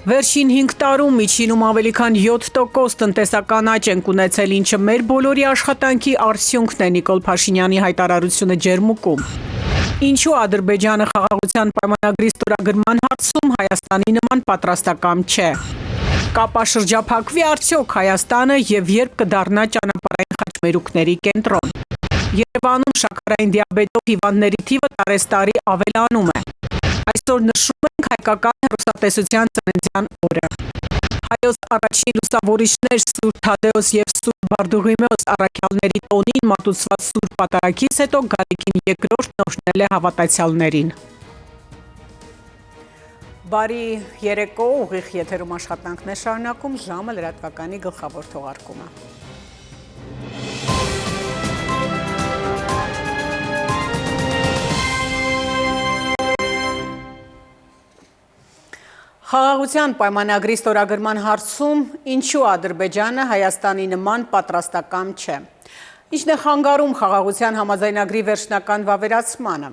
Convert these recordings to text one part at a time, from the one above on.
Վերջին 5 տարում միջինում ավելի քան 7% տնտեսական աճ ենք ունեցել, ինչը մեր բոլորի աշխատանքի արդյունքն է, Նիկոլ Փաշինյանի հայտարարությունը Ջերմուկում։ Ինչու Ադրբեջանը խաղաղության պայմանագրի ստորագրման հարցում Հայաստանի նման պատրաստակամ չէ։ Կապաշրջափակվի արդյոք Հայաստանը եւ երբ կդառնա ճանապարհային խաչմերուկների կենտրոն։ Երևանում շաքարային դիաբետով հիվանդների թիվը տարեստարի ավելանում է։ Այսօր նշում ենք հայկական հեռուստատեսության ծննդյան օրը։ Հայոց առաջին լուսավորիչներ Սուրբ Թադեոս եւ Սուրբ Բարդուղիմեոս առաքյալների տոնին մատուցված Սուրբ Պատարագից հետո Գալիկին II օրհնել է հավատացյալներին։ Բարի երեկո, ուղիղ եթերում աշխատանքն է շարունակում, ժամը լրատվականի գլխավոր թողարկումը։ Խաղաղության պայմանագրի ստորագրման հարցում ինչու Ադրբեջանը Հայաստանի նման պատրաստակամ չէ։ Ինչն է խանգարում խաղաղության համաձայնագրի վերջնական վավերացմանը։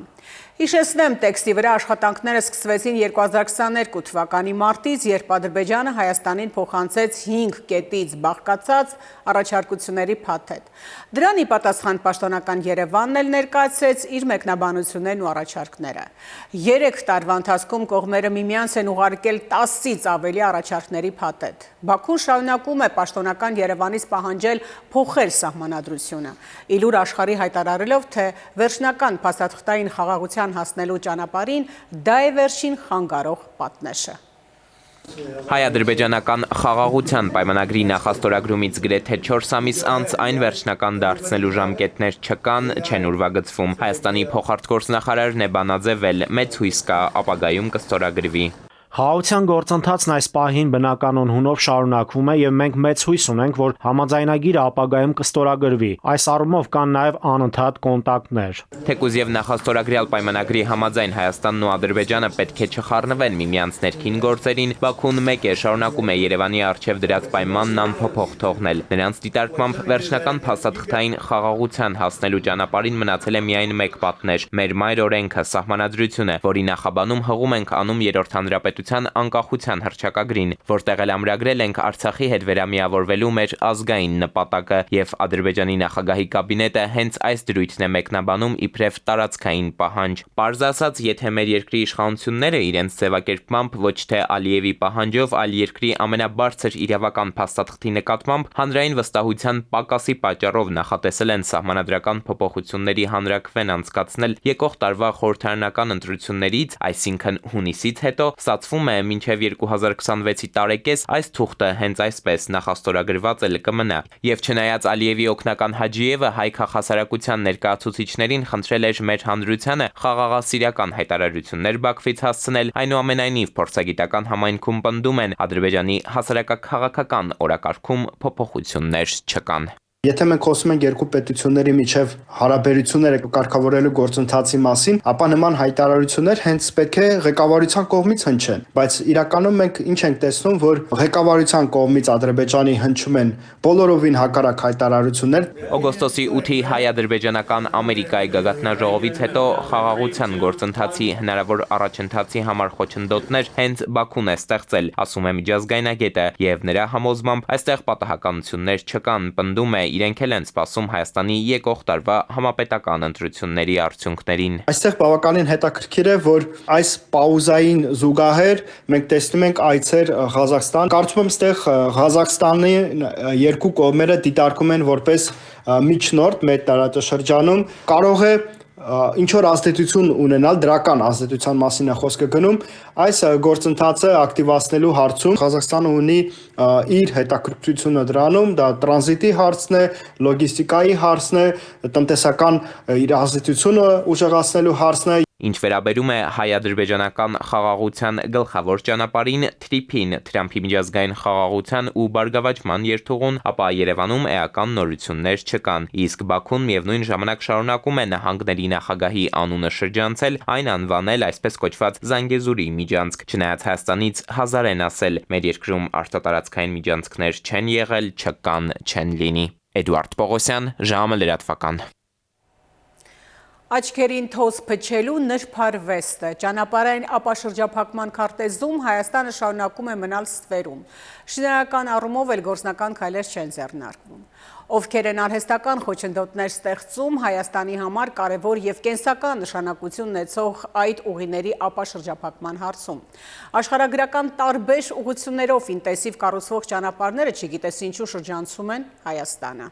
Հիշեցնեմ, տեքստի վրա աշխատանքները սկսվեցին 2022 թվականի մարտից, երբ Ադրբեջանը Հայաստանին փոխանցեց 5 կետից բաղկացած առաջարկությունների փաթեթ։ Դրան ի պատասխան պաշտոնական Երևանն էլ ներկայացրեց իր մեկնաբանություններն ու առաջարկները։ 3 տարվա ընթացքում կողմերը միմյանց են ուղարկել 10-ից ավելի առաջարկների փաթեթ։ Բաքուն շարունակում է պաշտոնական Երևանից պահանջել փոխել սահմանադրությունը, իլուր աշխարհի հայտարարելով, թե վերջնական փաստաթղթային խաղաղության հասնելու ճանապարհին դա է վերջին խանգարող պատնեշը։ Հայ-ադրբեջանական խաղաղության պայմանագրի նախաստորագրումից գրեթե 4 ամիս անց այն վերջնական դարձնելու ժամկետներ չկան, չեն ուրվագծվում։ Հայաստանի փոխարտգործնախարար Նեբանաձև էլ մեծ հույս կա ապագայում կստորագրվի։ Խաղաղության գործընթացն այս պահին բնականon հունով շարունակվում է եւ մենք մեծ հույս ունենք, որ համաձայնագիրը ապագայում կստորագրվի։ Այս առումով կան նաեւ անընդհատ կոնտակտներ։ Թեկուզ եւ նախաստորագրյալ պայմանագրի համաձայն Հայաստանն ու Ադրբեջանը պետք է չխառնվեն միմյանց ներքին գործերին, Բաքուն մեկ է շարունակում է Երևանի առջև դրած պայմանն անփոփոխ թողնել։ Նրանց դիտարկմամբ վերջնական փաստաթղթային խաղաղության հասնելու ճանապարհին մնացել է միայն մեկ պատնեշ՝ մեր մայր օրենքը, սահմանադրությունը, որի նախաբանում հղում ենք անում երրորդ հանրապետության անկախության հռչակագրին, որտեղ էլ ամրագրել ենք Արցախի հետ վերամիավորվելու մեր ազգային նպատակը, եւ Ադրբեջանի նախագահի կաբինետը հենց այս դրույթն է մեկնաբանում իբրև տարածքային պահանջ։ Պարզ ասած, եթե մեր երկրի իշխանությունները իրենց ձևակերպմամբ ոչ թե Ալիևի պահանջով, այլ երկրի ամենաբարձր իրավական փաստաթղթի նկատմամբ հանրային վստահության պակասի պատճառով նախատեսել են սահմանադրական փոփոխությունների հանրաքվեն անցկացնել եկող տարվա խորհրդարանական ընտրություններից, այսինքն հունիսից հետո, ստացվում է մինչև 2026-ի տարեկես այս թուղթը հենց այսպես նախաստորագրված էլ կմնա։ Եվ չնայած Ալիևի օգնական Հաջիևը հայ քաղաքասարակության ներկայացուցիչներին խնդրել էր մեր հանրությանը խաղաղասիրական հայտարարություններ Բաքվից հասցնել, այնուամենայնիվ փորձագիտական համայնքում պնդում են Ադրբեջանի հասարակաքաղաքական օրակարգում փոփոխություններ չկան։ Եթե մենք խոսում ենք երկու պետությունների միջև հարաբերությունները կարգավորելու գործընթացի մասին, ապա նման հայտարարություններ հենց պետք է ղեկավարության կողմից հնչեն, բայց իրականում մենք ինչ ենք տեսնում, որ ղեկավարության կողմից Ադրբեջանի հնչում են բոլորովին հակառակ հայտարարություններ։ Օգոստոսի 8-ի հայ-ադրբեջանական Ամերիկայի գագաթնաժողովից հետո խաղաղության գործընթացի հնարավոր առաջընթացի համար խոչընդոտներ հենց Բաքուն է ստեղծել, ասում է միջազգայնագետը, եւ նրա համոզմամբ այստեղ պատահականություններ չկան, պնդում է իրենք էլ են սպասում Հայաստանի եկող տարվա համապետական ընտրությունների արդյունքներին։ Այստեղ բավականին հետաքրքիր է, որ այս պաուզային զուգահեռ մենք տեսնում ենք այցեր Ղազախստան։ Կարծում եմ, այստեղ Ղազախստանի երկու կողմերը դիտարկում են որպես միջնորդ մեր տարածաշրջանում, կարող է ինչ որ ազդեցություն ունենալ, դրական ազդեցության մասին է խոսքը գնում, այս գործընթացը ակտիվացնելու հարցում Ղազախստանը ունի իր հետաքրքրությունը դրանում, դա տրանզիտի հարցն է, լոգիստիկայի հարցն է, տնտեսական իր ազդեցությունը ուժեղացնելու հարցն է։ Ինչ վերաբերում է հայ-ադրբեջանական խաղաղության գլխավոր ճանապարհին, թրիփին, Թրամփի միջազգային խաղաղության ու բարգավաճման երթուղուն, ապա Երևանում էական նորություններ չկան, իսկ Բաքուն միևնույն ժամանակ շարունակում է նահանգների նախագահի անունը շրջանցել, այն անվանել այսպես կոչված Զանգեզուրի միջանցք, չնայած Հայաստանից հազար են ասել, մեր երկրում արտատարածքային միջանցքներ չեն եղել, չկան, չեն լինի։ Էդուարդ Պողոսյան, ժամը լրատվական։ Աչքերին թոզ փչելու նրբարվեստը ճանապարհային ապաշրջափակման քարտեզում Հայաստանը շարունակում է մնալ ստվերում։ Շինարարական առումով էլ գործնական քայլեր չեն ձեռնարկվում։ Ովքեր են արհեստական խոչընդոտներ ստեղծում Հայաստանի համար կարևոր եւ կենսական նշանակություն ունեցող այդ ուղիների ապաշրջափակման հարցում։ Աշխարհագրական տարբեր ուղղություններով ինտենսիվ կառուցվող ճանապարհները չգիտես ինչու շրջանցում են Հայաստանը։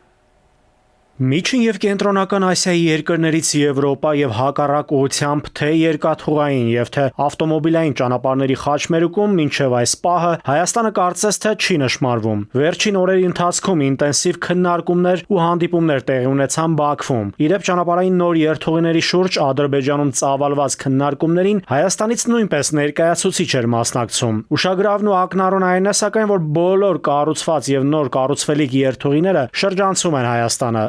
Միջին եւ կենտրոնական Ասիայի երկրներից Եվրոպա եւ հակառակ ուղությամբ թե երկաթուղային եւ թե ավտոմոբիլային ճանապարհների խաչմերուկում մինչեւ այս պահը Հայաստանը կարծես թե չի նշмарվում։ Վերջին օրերի ընթացքում ինտենսիվ քննարկումներ ու հանդիպումներ տեղի ունեցան Բաքվում։ Իրեւ ճանապարհային նոր երթուղիների շուրջ Ադրբեջանում ծավալված քննարկումներին Հայաստանից նույնպես ներկայացուցիչ էր մասնակցում։ Ուշագրավն ու ակնառուն այն է սակայն, որ բոլոր կառուցված եւ նոր կառուցվելիք երթուղիները շրջանցում են Հայաստանը։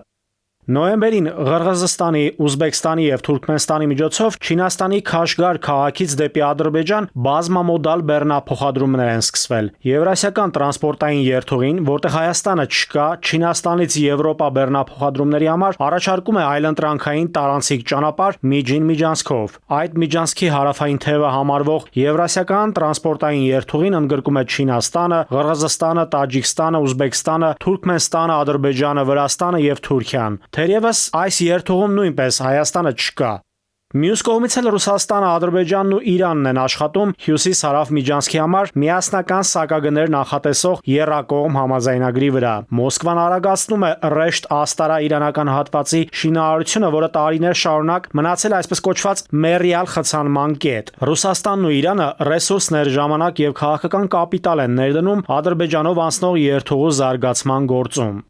Նոյեմբերին Ղրղզստանի, Ուզբեկստանի եւ Թուրքմենստանի միջոցով Չինաստանի Քաշգար քաղաքից դեպի Ադրբեջան բազմամոդալ բեռնափոխադրումներ են սկսվել։ Եվրասիական տրանսպորտային երթուղին, որտեղ Հայաստանը չկա, Չինաստանից Եվրոպա բեռնափոխադրումների համար առաջարկում է այլընտրանքային տարանցիկ ճանապարհ Միջին Միջանցքով։ Այդ միջանցքի հարավային թևը համարվող Եվրասիական տրանսպորտային երթուղին ընդգրկում է Չինաստանը, Ղրղզստանը, Տաջիկստանը, Ուզբեկստանը, Թուրքմենստանը, Ադրբեջանը, Վրաստանը եւ Թուրքիան։ Թերևս այս երթուղում նույնպես Հայաստանը չկա։ Մյուս կողմից էլ Ռուսաստանը, Ադրբեջանն ու Իրանն են աշխատում հյուսիս-հարավ միջանցքի համար միասնական սակագներ նախատեսող եռակողմ համաձայնագրի վրա։ Մոսկվան արագացնում է Ռեշտ-Աստարա իրանական հատվածի շինարարությունը, որը տարիներ շարունակ մնացել այսպես կոչված մեռյալ խցանման կետ։ Ռուսաստանն ու Իրանը ռեսուրսներ, ժամանակ եւ քաղաքական կապիտալ են ներդնում Ադրբեջանով անցնող երթուղու զարգացման գործում։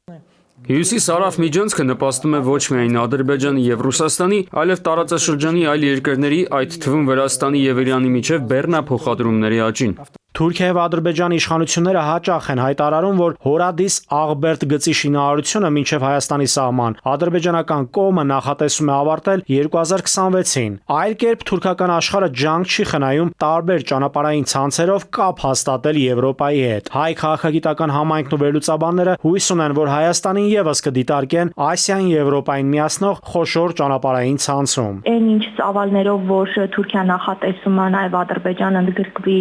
Հյուսիս-հարավ միջանցքը նպաստում է ոչ միայն Ադրբեջանի եւ Ռուսաստանի, այլև տարածաշրջանի այլ երկրների, այդ թվում Վրաստանի եւ Իրանի միջև բեռնափոխադրումների աճին։ Թուրքիա եւ Ադրբեջանի իշխանությունները հաճախ են հայտարարում, որ Հորադիս Աղբերդ գծի շինարարությունը մինչև Հայաստանի սահման ադրբեջանական կողմը նախատեսում է ավարտել 2026-ին։ Այլ կերպ թուրքական աշխարհը ջանք չի խնայում տարբեր ճանապարհային ցանցերով կապ հաստատել Եվրոպայի հետ։ Հայ քաղաքագիտական համայնքն ու վերլուծաբանները հույս ունեն, որ Հայաստանին եւս կդիտարկեն Ասիան Եվրոպային միացնող խոշոր ճանապարհային ցանցում։ Այն ինչ ծավալներով, որ Թուրքիան նախատեսում է, նաեւ Ադրբեջանը ընդգրկվի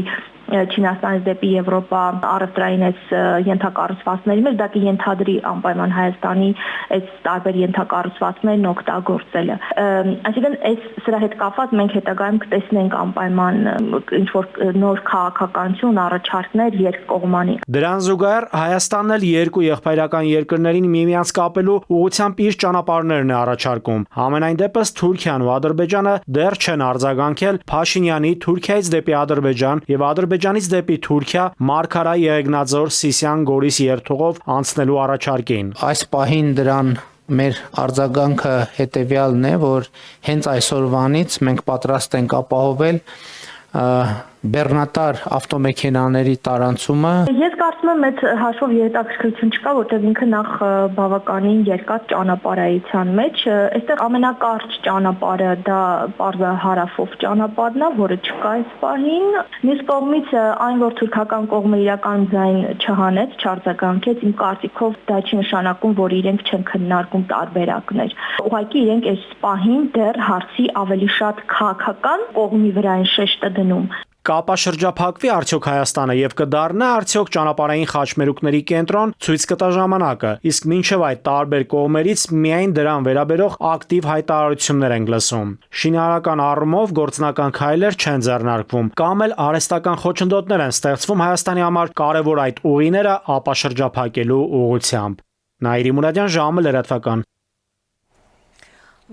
Չինաստանից դեպի Եվրոպա առևտրային այս ենթակառուցվածքների մեջ, դա կենթադրի անպայման Հայաստանի այս տարբեր ենթակառուցվածքներն օգտագործելը։ Այսինքն այս սրա հետ կապված մենք հետագայում կտեսնենք անպայման ինչ որ նոր քաղաքականություն, առաջարկներ երկկողմանի։ Դրան զուգահեռ Հայաստանն էլ երկու եղբայրական երկրներին միմյանց կապելու ուղղությամբ իր ճանապարհներն է առաջարկում։ Համենայն դեպս Թուրքիան ու Ադրբեջանը դեռ չեն արձագանքել Փաշինյանի Թուրքիայից դեպի Ադրբեջան եւ Ադրբեջանից դեպի Թուրքիա Մարգարա Եղեգնաձոր Սիսիան Գորիս երթուղով անցնելու առաջարկին։ Այս պահին դրան մեր արձագանքը հետեւյալն է, որ հենց այսօրվանից մենք պատրաստ ենք ապահովել բեռնատար ավտոմեքենաների տարանցումը։ Ես կարծում եմ այդ հաշվով հետաքրքրություն չկա, որտեղ ինքը նախ բավականին երկար ճանապարհայցյան մեջ, այստեղ ամենակարճ ճանապարհը դա պարզը հարավով ճանապարհն է, որը չկա այս պահին։ Մյուս կողմից այն, որ թուրքական կողմը իրական ձայն չհանեց, չարձագանքեց, իմ կարծիքով դա չի նշանակում, որ իրենք չեն քննարկում տարբերակներ։ Ուղղակի իրենք այս պահին դեռ հարցի ավելի շատ քաղաքական կողմի վրա են շեշտը դնում։ Կապաշրջափակվի արդյոք Հայաստանը եւ կդառնա արդյոք ճանապարհային խաչմերուկների կենտրոն, ցույց կտա ժամանակը, իսկ մինչեւ այդ տարբեր կողմերից միայն դրան վերաբերող ակտիվ հայտարարություններ են լսում։ Շինարարական առումով գործնական քայլեր չեն ձեռնարկվում, կամ էլ արհեստական խոչընդոտներ են ստեղծվում Հայաստանի համար կարևոր այդ ուղիները ապաշրջափակելու ուղղությամբ։ Նաիրի Մուրադյան, ժամը լրատվական։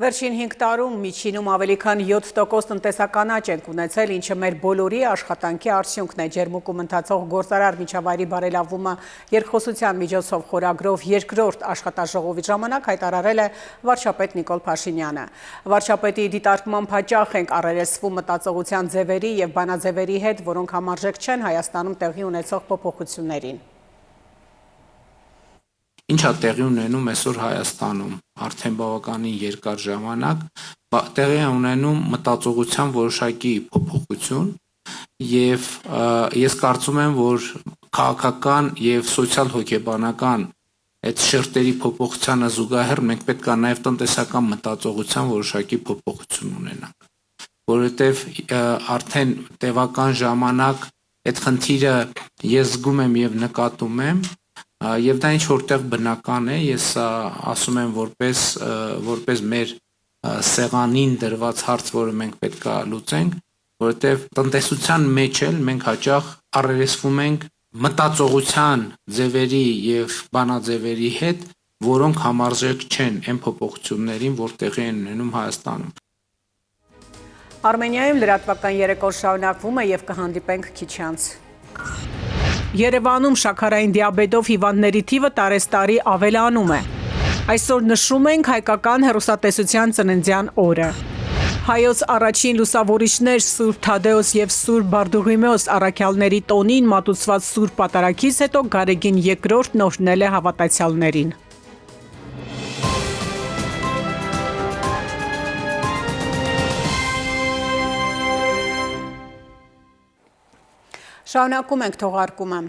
Վերջին 5 տարում միջինում ավելի քան 7% տնտեսական աճ ենք ունեցել, ինչը մեր բոլորի աշխատանքի արդյունքն է։ Ջերմուկում ընթացող գործարար միջավայրի բարելավումը երկխոսության միջոցով խորագրով երկրորդ աշխատաժողովի ժամանակ հայտարարել է վարչապետ Նիկոլ Փաշինյանը։ Վարչապետի դիտարկման հաճախ ենք առերեսվում մտածողության ձևերի եւ բանաձևերի հետ, որոնք համարժեք չեն Հայաստանում տեղի ունեցող փոփոխություններին։ Ինչ է տեղի ունենում այսօր Հայաստանում, արդեն բավականին երկար ժամանակ, տեղի է ունենում մտածողության որոշակի փոփոխություն եւ ես կարծում եմ, որ քաղաքական եւ սոցիալ հոգեբանական այդ շերտերի փոփոխությանը զուգահեռ մենք պետք է նաև տնտեսական մտածողության որոշակի փոփոխություն ունենանք, որովհետև արդեն տևական ժամանակ այդ խնդիրը ես զգում եմ եւ նկատում եմ, եւ դա ինչ որտեղ բնական է, ես ասում եմ որպես մեր սեղանին դրված հարց, որը մենք պետք է լուծենք, որովհետև տնտեսության մեջ էլ մենք հաճախ առերեսվում ենք մտածողության ձևերի եւ բանաձևերի հետ, որոնք համարժեք չեն այն փոփոխություններին, որ տեղի են ունենում Հայաստանում։ Արմենիայում լրատվական երեկո շարունակվում է եւ կհանդիպենք քիչ անց։ Երևանում շաքարային դիաբետով հիվանդների թիվը տարեստարի ավելանում է։ Այսօր նշում ենք հայկական հեռուստատեսության ծննդյան օրը։ Հայոց առաջին լուսավորիչներ Սուրբ Թադեոս եւ Սուրբ Բարդուղիմեոս առաքյալների տոնին մատուցված Սուրբ Պատարագից հետո Գարեգին II օրհնել է հավատացյալներին։ Շարունակում ենք թողարկումը։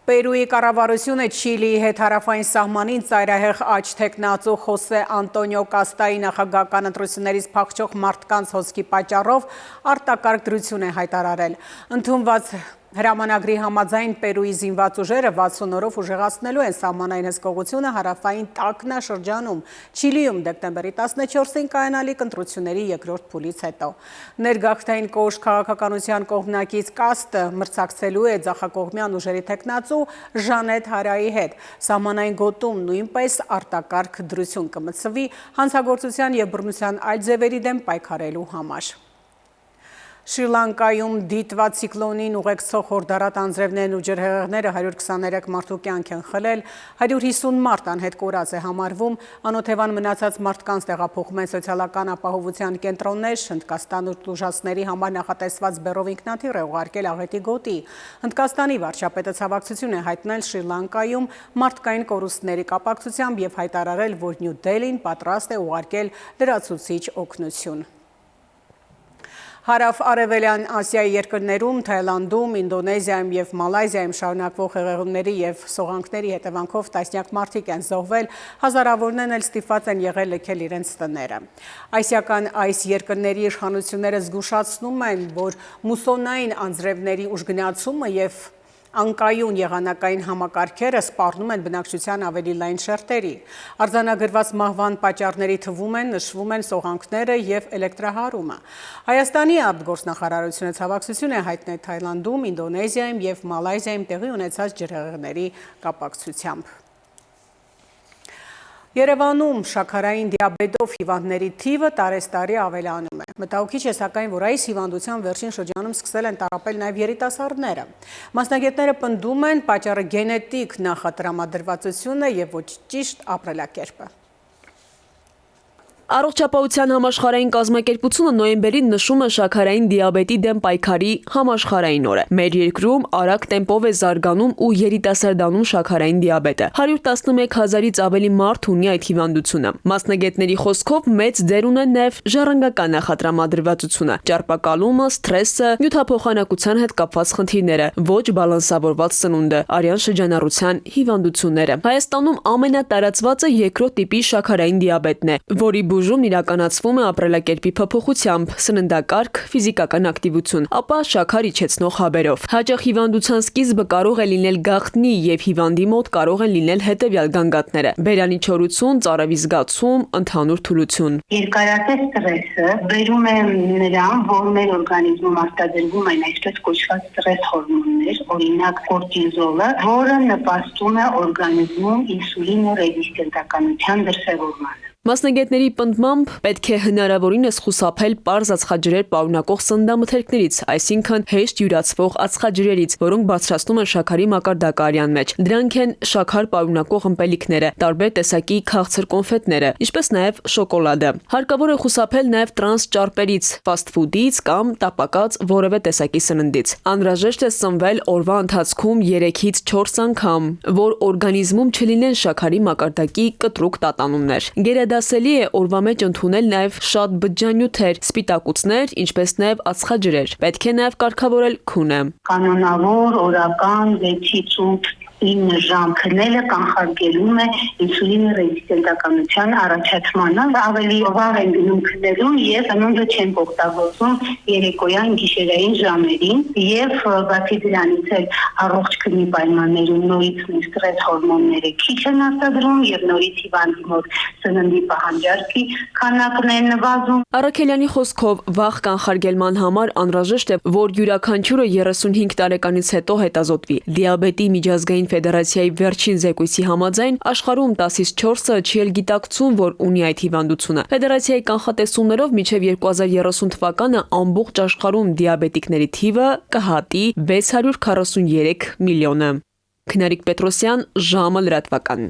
Պերուի կառավարությունը Չիլիի հետ հարավային սահմանին ծայրահեղ աճ թեկնածու Խոսե Անտոնիո Կաստայի նախագահական ընտրություններից փախչող մարդկանց հոսքի պատճառով արտակարգ դրություն է հայտարարել։ Ընդունված հրամանագրի համաձայն Պերուի զինված ուժերը 60 օրով ուժեղացնելու են սահմանային հսկողությունը հարավային Տակնա շրջանում, Չիլիում դեկտեմբերի 14-ին կայանալիք ընտրությունների երկրորդ փուլից հետո։ Ներգաղթային կոշտ քաղաքականության կողմնակից Կաստը մրցակցելու է ձախակողմյան ուժերի թեկնածու Ժանետ Հարայի հետ։ Սահմանային գոտում նույնպես արտակարգ դրություն կմտցվի հանցագործության եւ բռնության այլ ձևերի դեմ պայքարելու համար։ Շրի Լանկայում դիտված ցիկլոնին ուղեկցող խորդարատ անձրևներն ու ջրհեղեղները 123 մարդու կյանք են խլել, 150 մարդ անհետ կորած է համարվում, անօթևան մնացած մարդկանց տեղափոխում են սոցիալական ապահովության կենտրոններ, Հնդկաստան ուժասների համար նախատեսված բեռով ինքնաթիռ է ուղարկել աղետի գոտի։ Հնդկաստանի վարչապետը ցավակցություն է հայտնել Շրի Լանկայում մարդկային կորուստների կապակցությամբ եւ հայտարարել, որ Նյու Դելին պատրաստ է ուղարկել լրացուցիչ օգնություն։ Հարավ-արևելյան Ասիայի երկրներում, Թայլանդում, Ինդոնեզիայում եւ Մալայզիայում շարունակվող հեղեղումների եւ սողանքների հետևանքով տասնյակ մարդիկ են զոհվել, հազարավորներն էլ ստիպված են եղել լքել իրենց տները։ Ասիական այս երկրների իշխանությունները զգուշացնում են, որ մուսոնային անձրևների ուժգնացումը եւ անկայուն եղանակային համակարգերը սպառնում են բնակչության ավելի լայն շերտերի։ Արձանագրված մահվան պատճառների թվում նշվում են սողանքները եւ էլեկտրահարումը։ Հայաստանի արտգործնախարարությունը ցավակցություն է հայտնել Թայլանդում, Ինդոնեզիայում եւ Մալայզիայում տեղի ունեցած ջրհեղեղների կապակցությամբ։ Երևանում շաքարային դիաբետով հիվանդների թիվը տարեստարի ավելանում է։ Մտահոգիչ է սակայն, որ այս հիվանդության վերջին շրջանում սկսել են տառապել նաև երիտասարդները։ Մասնագետները պնդում են պատճառը գենետիկ նախատրամադրվածությունն է եւ ոչ ճիշտ ապրելակերպը։ Առողջապահության համաշխարհային կազմակերպությունը նոյեմբերին նշում է շաքարային դիաբետի դեմ պայքարի համաշխարհային օրը։ Մեր երկրում արագ տեմպով է զարգանում ու երիտասարդանում շաքարային դիաբետը։ 111,000-ից ավելի մարդ ունի այդ հիվանդությունը։ Մասնագետների խոսքով մեծ դեր ունեն նաև ժառանգական նախատրամադրվածությունը, ճարպակալումը, սթրեսը, նյութափոխանակության հետ կապված խնդիրները, ոչ բալանսավորված սնունդը, արյան շրջանառության հիվանդությունները։ Հայաստանում ամենատարածվածը երկրորդ տիպի շաքարային դիաբետն է, որի բուժումն իրականացվում է ապրելակերպի փոփոխությամբ, սննդակարգ, ֆիզիկական ակտիվություն, ապա շաքար իջեցնող հաբերով։ Հաճախ հիվանդության սկիզբը կարող է լինել գաղտնի եւ հիվանդի մոտ կարող են լինել հետեւյալ գանգատները՝ բերանի չորություն, ծարավի զգացում, ընդհանուր թուլություն։ Երկարատև ստրեսը բերում է նրան, որ մեր օրգանիզմում արտադրվում են այսպես կոչված ստրես հորմոններ, օրինակ կորտիզոլը, որը նպաստում է օրգանիզմում ինսուլինո ռեզիստենտականության դրսևորմանը։ Մասնագետների պնդմամբ պետք է հնարավորինս խուսափել պարզ ածխաջրեր պարունակող սննդամթերքներից, այսինքն հեշտ յուրացվող ածխաջրերից, որոնք բարձրացնում են շաքարի մակարդակը արյան մեջ։ Դրանք են շաքար պարունակող ըմպելիքները, տարբեր տեսակի քաղցր կոնֆետները, ինչպես նաև շոկոլադը։ Հարկավոր է խուսափել նաև տրանս ճարպերից, ֆասթ ֆուդից կամ տապակած որևէ տեսակի սննդից։ Անհրաժեշտ է սնվել օրվա ընթացքում 3-ից 4 անգամ, որ օրգանիզմում չլինեն շաքարի մակարդակի կտրուկ տատանումներ։ Դասելի է օրվա մեջ ընդունել նաև շատ բջջանյութեր, սպիտակուցներ, ինչպես նաև ածխաջրեր։ Պետք է նաև կարգավորել քունը։ Կանոնավոր օրական 6-ից 8 9 ժամ քնելը կանխարգելում է ինսուլինի ռեզիստենտականության առաջացմանը, ավելի վաղ են գնում քնելուն եւ անոնց չեն օգտագործում երեկոյան գիշերային ժամերին եւ բացի դրանից էլ առողջ քնի պայմաններում նորից ստրես հորմոնները քիչ են արտադրում եւ նորից հիվանդի մոտ սննդի պահանջարկի քանակն է նվազում։ Արաքելյանի խոսքով վաղ կանխարգելման համար անհրաժեշտ է, որ յուրաքանչյուրը 35 տարեկանից հետո հետազոտվի։ Դիաբետի միջազգային ֆեդերացիայի վերջին զեկույցի համաձայն աշխարհում 10-ից 4-ը չի էլ գիտակցում, որ ունի այդ հիվանդությունը։ Ֆեդերացիայի կանխատեսումներով մինչև 2030 թվականը ամբողջ աշխարհում դիաբետիկների թիվը կհատի 643 միլիոնը։ Քնարիկ Պետրոսյան, ժամը լրատվական։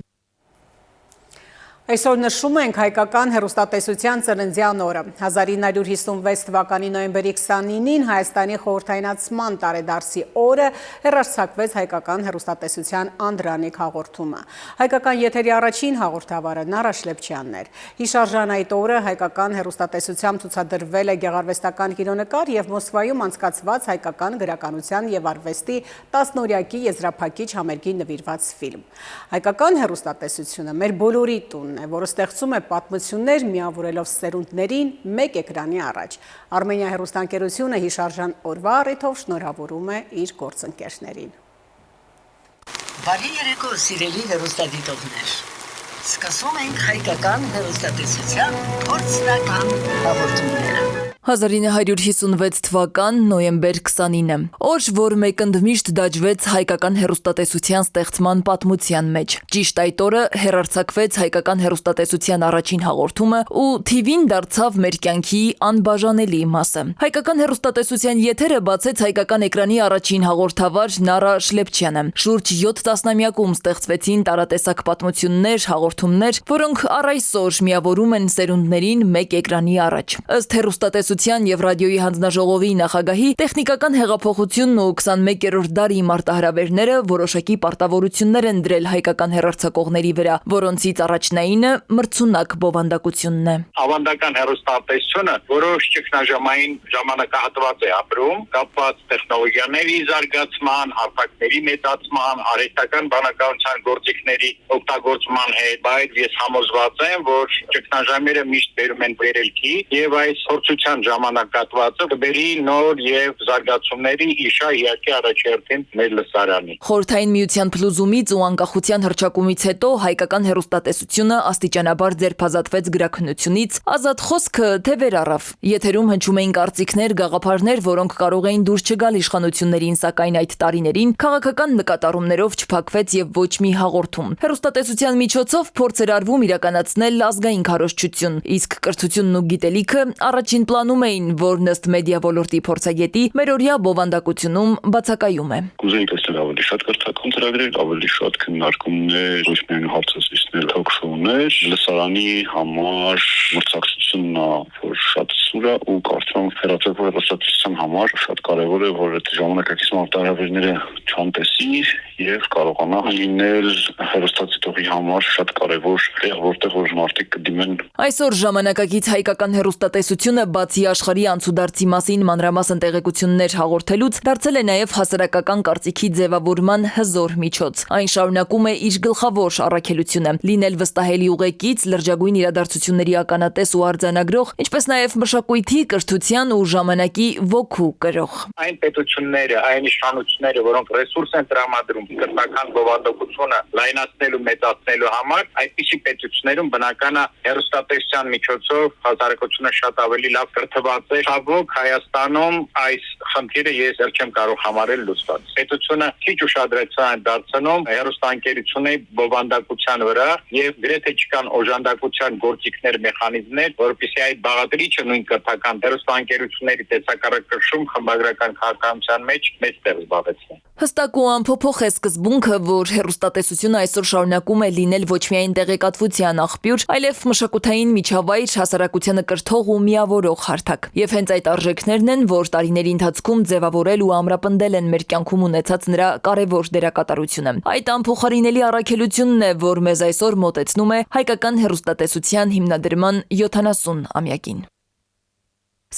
Այսօր նշում ենք հայկական հեռուստատեսության ծննդյան օրը։ 1956 թվականի նոյեմբերի 29-ին Հայաստանի խորհրդայնացման տարեդարձի օրը հեռարձակվեց հայկական հեռուստատեսության անդրանիկ հաղորդումը։ Հայկական եթերի առաջին հաղորդավարը Նարա Շլեփչյանն էր։ Հիշարժան այդ օրը հայկական հեռուստատեսությամբ ցուցադրվել է գեղարվեստական կինոնկար եւ Մոսկվայում անցկացված հայկական գրականության եւ արվեստի 10-օրյակի եզրափակիչ համերգին նվիրված ֆիլմ։ Հայկական հեռուստատեսությունը մեր բոլորի տունն է, որը ստեղծում է պատմություններ միավորելով սերունդներին մեկ էկրանի առաջ։ Արմենիա հեռուստաընկերությունը հիշարժան օրվա առիթով շնորհավորում է իր գործընկերներին։ Բարի երեկո, սիրելի հեռուստադիտողներ։ Սկսում ենք հայկական հեռուստատեսության գործնական հաղորդումները։ 1956 թվական նոյեմբեր 29-ը, օր, որ մեկընդմիշտ դաջվեց հայկական հեռուստատեսության ստեղծման պատմության մեջ։ Ճիշտ այդ օրը հեռարձակվեց հայկական հեռուստատեսության առաջին հաղորդումը ու TV-ն դարձավ մեր կյանքի անբաժանելի մասը։ Հայկական հեռուստատեսության եթերը բացեց հայկական էկրանի առաջին հաղորդավար Նարա Շլեփչյանը։ Շուրջ 7 տասնամյակում ստեղծվեցին տարատեսակ պատմություններ, հաղորդումներ, որոնք առ այսօր միավորում են սերունդներին մեկ էկրանի առաջ։ Ըստ հեռուստատեսության եւ ռադիոյի հանձնաժողովի նախագահի տեխնիկական հեղափոխությունն ու 21-րդ դարի մարտահրավերները որոշակի պարտավորություններ են դրել հայկական հեռարձակողների վրա, որոնցից առաջնայինը մրցունակ բովանդակությունն է։ Ավանդական հեռուստատեսությունը որոշ ճգնաժամային ժամանակահատված է ապրում, կապված տեխնոլոգիաների զարգացման, հարթակների մեծացման, արհեստական բանականության գործիքների օգտագործման հետ, բայց ես համոզված եմ, որ ճգնաժամերը միշտ բերում են վերելքի եւ այս փորձության ժամանակահատվածը կբերի նոր եւ զարգացումների իշա իհարկե առաջերտին մեր լսարանի։ Խորհրդային միության փլուզումից ու անկախության հռչակումից հետո հայկական հեռուստատեսությունը աստիճանաբար ձերբազատվեց գրաքննությունից, ազատ խոսքը թե վեր առավ։ Եթերում հնչում էին կարծիքներ, գաղափարներ, որոնք կարող էին դուրս չգալ իշխանություններին, սակայն այդ տարիներին քաղաքական նկատառումներով չփակվեց եւ ոչ մի հաղորդում։ Հեռուստատեսության միջոցով փորձ էր արվում իրականացնել ազգային քարոզչություն, իսկ կրթությունն ու գիտելիքը առաջին պլանում էին, որն ըստ մեդիա ոլորտի փորձագետի մերօրյա բովանդակությունում բացակայում է։ Կուզեինք տեսնել ավելի շատ կրթական ծրագրեր, ավելի շատ քննարկումներ, ոչ միայն հարցազրույցներ, թոքշոուներ, լսարանի համար մրցակցությունն որ շատ սուր է ու կարծում եմ հեռարձակության համար շատ կարևոր է, որ այդ ժամանակակից մարտահրավերները չանտեսի եւ կարողանա լինել հեռուստադիտողի համար շատ կարևոր տեղ, որտեղ որ մարդիկ կդիմեն։ Այսօր ժամանակակից հայկական հեռուստատեսությունը բացի աշխարհի անցուդարձի մասին մանրամասն տեղեկություններ հաղորդելուց դարձել է նաև հասարակական կարծիքի ձևավորման հզոր միջոց։ Այն շարունակում է իր գլխավոր առաքելությունը՝ լինել վստահելի ուղեկից, լրջագույն իրադարձությունների ականատես ու արձանագրող, ինչպես նաև մշակույթի, կրթության ու ժամանակի ոգու կրող։ Այն պետությունները, այն իշխանությունները, որոնք ռեսուրս են տրամադրում կրթական բովանդակությունը լայնացնելու, մեծացնելու համար, այդպիսի պետություններում բնական է հեռուստատեսության միջոցով հասարակությունը շատ ավելի լավ կրթված է։ Ցավոք Հայաստանում այս խնդիրը ես դեռ չեմ կարող համարել լուծված։ Պետությունը քիչ ուշադրություն է դարձնում հեռուստաընկերությունների բովանդակության վրա եւ գրեթե չկան օժանդակության գործիքներ, մեխանիզմներ, որովհետեւ այդ բաղադրիչը նույն կրթական հեռուստաընկերությունների տեսակարակշռում խմբագրական քաղաքականության մեջ մեծ տեղ զբաղեցնում։ Հստակ ու անփոփոխ է սկզբունքը, որ հեռուստատեսությունը այսօր շարունակում է լինել ոչ միայն տեղեկատվության աղբյուր, այլև մշակութային միջավայր, հասարակությանը կրթող ու միավորող հարթակ։ Եվ հենց այդ արժեքներն են, որ տարիների ընթացքում ձևավորել ու ամրապնդել են մեր կյանքում ունեցած նրա կարևոր դերակատարությունը։ Այդ անփոխարինելի առաքելությունն է, որ մեզ այսօր մոտեցնում է հայկական հեռուստատեսության հիմնադրման 70-ամյակին։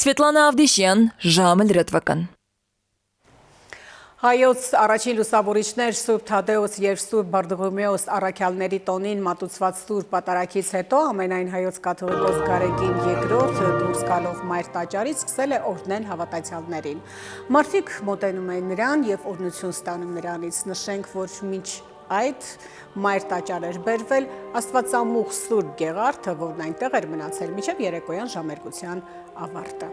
Սվետլանա Ավդիշյան, ժամը լրատվական։ Հայոց առաջին լուսավորիչներ Սուրբ Թադեոս և Սուրբ Բարդղոմեոս առաքյալների տոնին մատուցված Սուրբ Պատարագից հետո ամենայն հայոց կաթողիկոս Գարեգին II դուրս գալով Մայր տաճարից սկսել է օրհնել հավատացյալներին։ Մարդիկ մոտենում են նրան և օրհնություն ստանում նրանից։ Նշենք, որ մինչ այդ Մայր տաճար էր բերվել Աստվածամուխ Սուրբ Գեղարդը, որն այնտեղ էր մնացել մինչև երեկոյան ժամերգության ավարտը։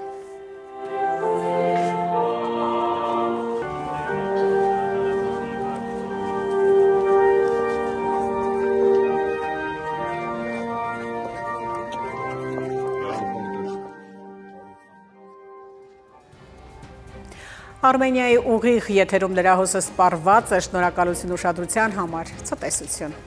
Արմենիայի ուղիղ եթերում լրահոսը սպառված է, շնորհակալություն ուշադրության համար, ցտեսություն։